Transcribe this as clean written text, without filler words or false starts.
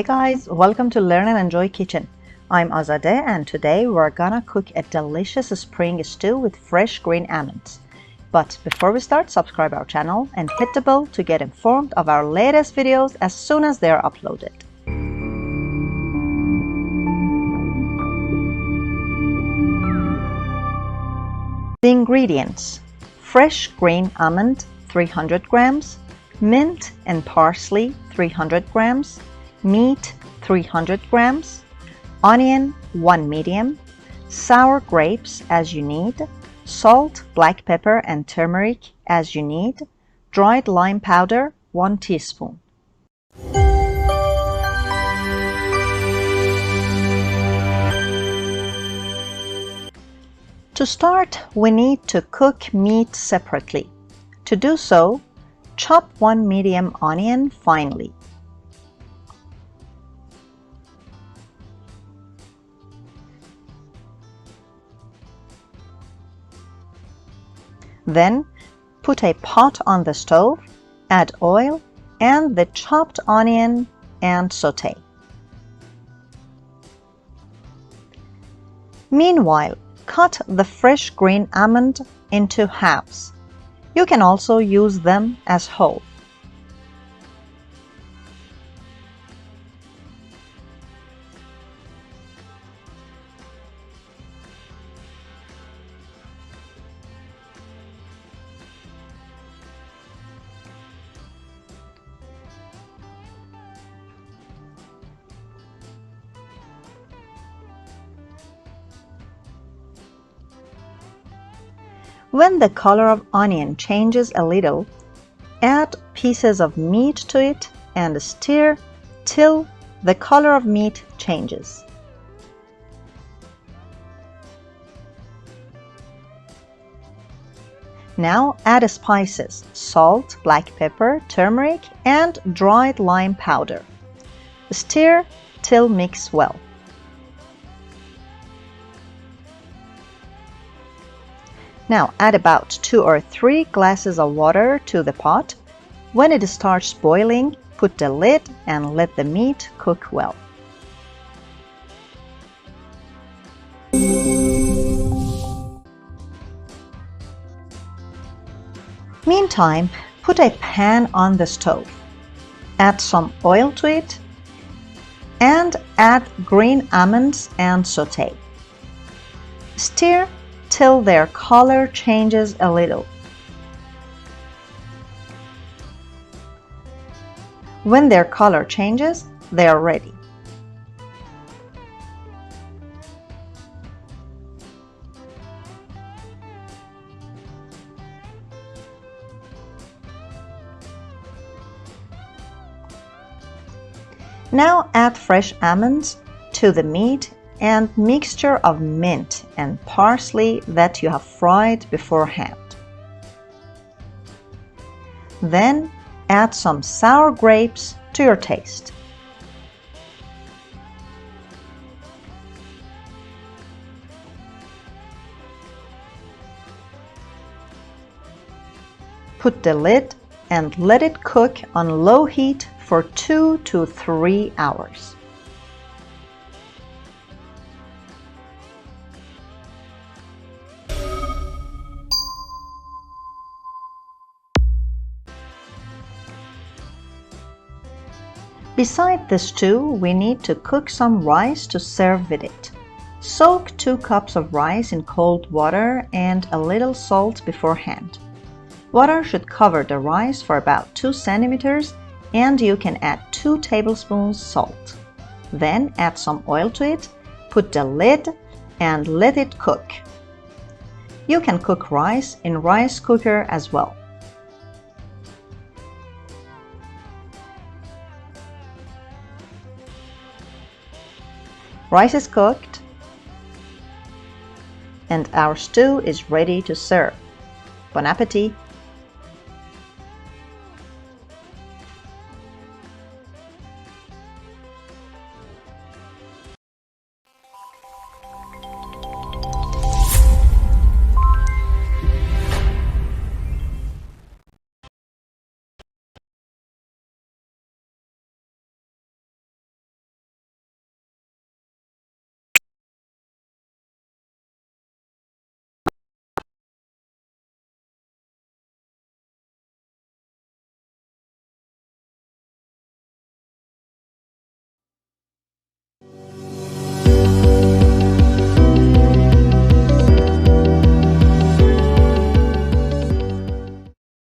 guys, welcome to Learn and Enjoy Kitchen. I'm Azadeh and today we're gonna cook a delicious spring stew with fresh green almonds. But before we start, subscribe our channel and hit the bell to get informed of our latest videos as soon as they are uploaded. The ingredients: fresh green almond 300 grams, mint and parsley 300 grams, meat 300 grams, onion 1 medium, sour grapes as you need, salt, black pepper and turmeric as you need, dried lime powder 1 teaspoon. To start, we need to cook meat separately. To do so, chop 1 medium onion finely. Then, put a pot on the stove, add oil and the chopped onion and sauté. Meanwhile, cut the fresh green almond into halves. You can also use them as whole. When the color of onion changes a little, add pieces of meat to it and stir till the color of meat changes. Now add spices, salt, black pepper, turmeric, and dried lime powder. Stir till mix well. Now add about 2 or 3 glasses of water to the pot. When it starts boiling, put the lid and let the meat cook well. Meantime, put a pan on the stove. Add some oil to it and add green almonds and sauté. Stir till their color changes a little. When their color changes, they are ready. Now add fresh almonds to the meat and mixture of mint and parsley that you have fried beforehand. Then add some sour grapes to your taste. Put the lid and let it cook on low heat for 2 to 3 hours. Beside the stew, we need to cook some rice to serve with it. Soak 2 cups of rice in cold water and a little salt beforehand. Water should cover the rice for about 2 centimeters and you can add 2 tablespoons salt. Then add some oil to it, put the lid and let it cook. You can cook rice in rice cooker as well. Rice is cooked and our stew is ready to serve. Bon appetit!